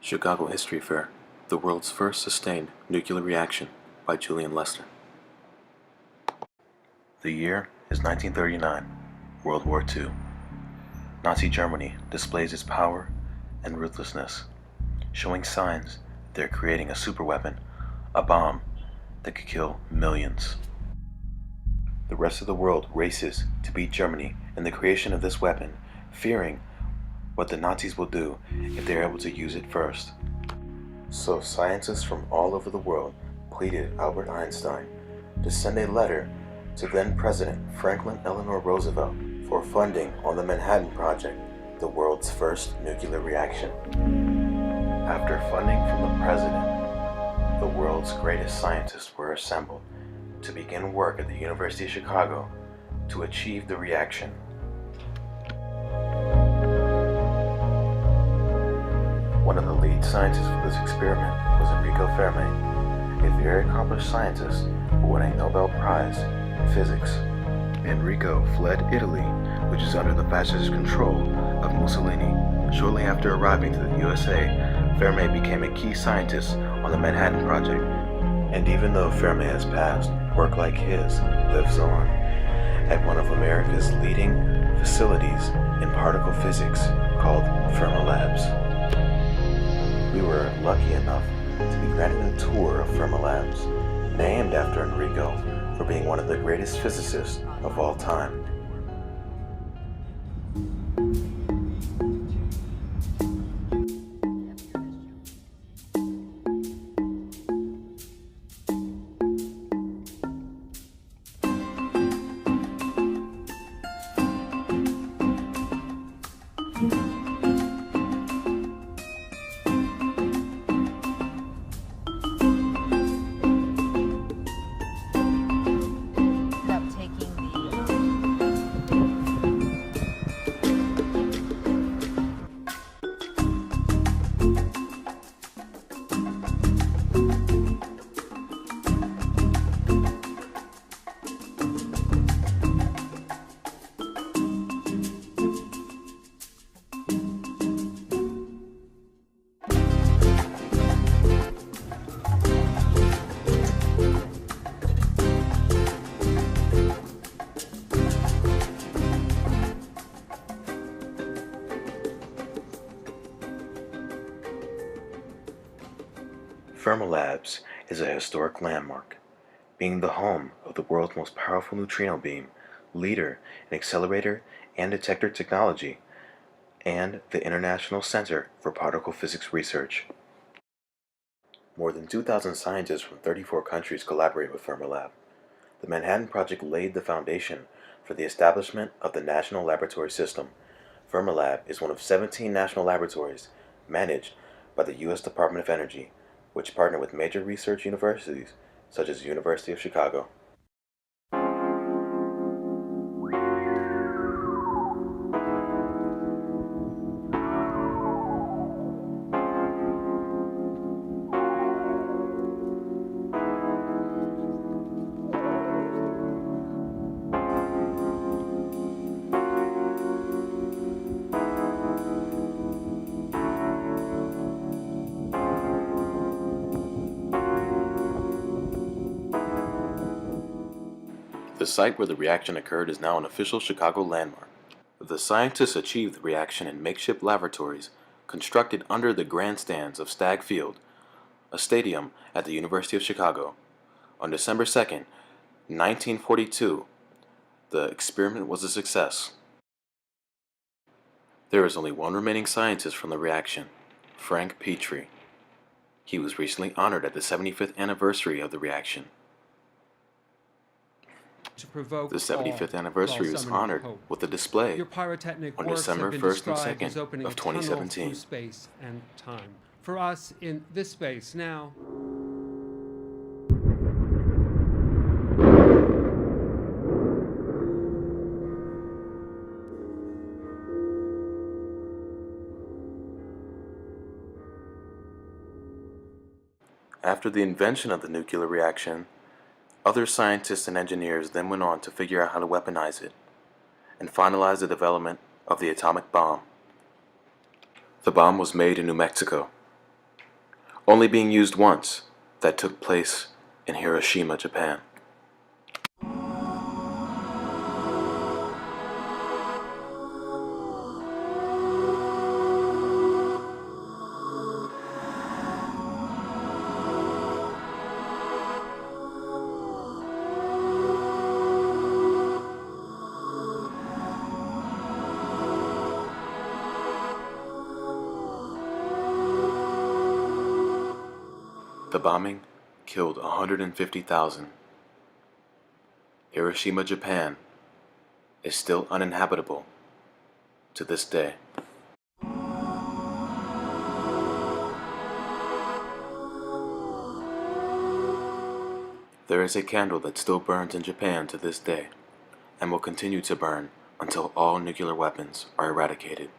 Chicago History Fair, The World's First Sustained Nuclear Reaction by Julian Lester. The year is 1939, World War II. Nazi Germany displays its power and ruthlessness, showing signs they're creating a superweapon, a bomb that could kill millions. The rest of the world races to beat Germany in the creation of this weapon, fearing what the Nazis will do if they're able to use it first. So scientists from all over the world pleaded Albert Einstein to send a letter to then President Franklin Delano Roosevelt for funding on the Manhattan Project, the world's first nuclear reaction. After funding from the president, the world's greatest scientists were assembled to begin work at the University of Chicago to achieve the reaction. One of the lead scientists for this experiment was Enrico Fermi, a very accomplished scientist who won a Nobel Prize in physics. Enrico fled Italy, which is under the fascist control of Mussolini. Shortly after arriving to the USA, Fermi became a key scientist on the Manhattan Project. And even though Fermi has passed, work like his lives on at one of America's leading facilities in particle physics called Fermilabs. We were lucky enough to be granted a tour of Fermilabs, named after Enrico for being one of the greatest physicists of all time. Fermilabs is a historic landmark, being the home of the world's most powerful neutrino beam, leader in accelerator and detector technology, and the International Center for Particle Physics Research. More than 2,000 scientists from 34 countries collaborate with Fermilab. The Manhattan Project laid the foundation for the establishment of the National Laboratory System. Fermilab is one of 17 national laboratories managed by the U.S. Department of Energy, which partner with major research universities such as the University of Chicago. The site where the reaction occurred is now an official Chicago landmark. The scientists achieved the reaction in makeshift laboratories constructed under the grandstands of Stagg Field, a stadium at the University of Chicago. On December 2nd, 1942, the experiment was a success. There is only one remaining scientist from the reaction, Frank Petrie. He was recently honored at the 75th anniversary of the reaction. The 75th anniversary was honored with a display on December 1st and 2nd of 2017. Space and time. For us in this space now. After the invention of the nuclear reaction, other scientists and engineers then went on to figure out how to weaponize it and finalize the development of the atomic bomb. The bomb was made in New Mexico only being used once, that took place in Hiroshima, Japan. The bombing killed 150,000. Hiroshima, Japan is still uninhabitable to this day. There is a candle that still burns in Japan to this day and will continue to burn until all nuclear weapons are eradicated.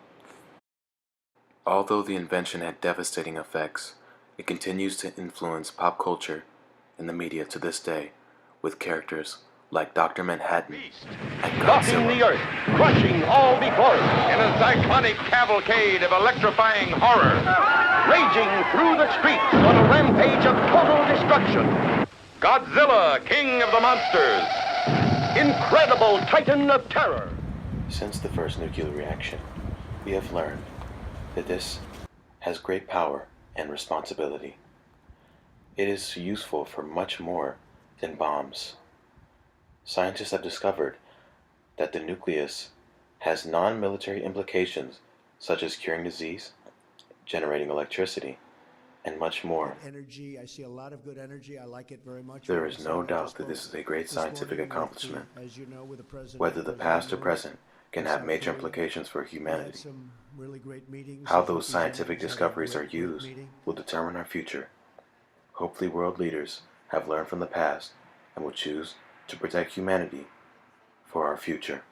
Although the invention had devastating effects, it continues to influence pop culture and the media to this day, with characters like Dr. Manhattan and Stalking Godzilla. the earth, crushing all before it, in a cyclonic cavalcade of electrifying horror, raging through the streets on a rampage of total destruction. Godzilla, king of the monsters, incredible titan of terror. Since the first nuclear reaction, we have learned that this has great power and responsibility. It is useful for much more than bombs. Scientists have discovered that the nucleus has non-military implications such as curing disease, generating electricity, and much more. Energy, I see a lot of good energy. I like it very much. There is no doubt that this is a great scientific accomplishment. Whether the past or present can have major implications for humanity. How those scientific discoveries are used will determine our future. Hopefully world leaders have learned from the past and will choose to protect humanity for our future.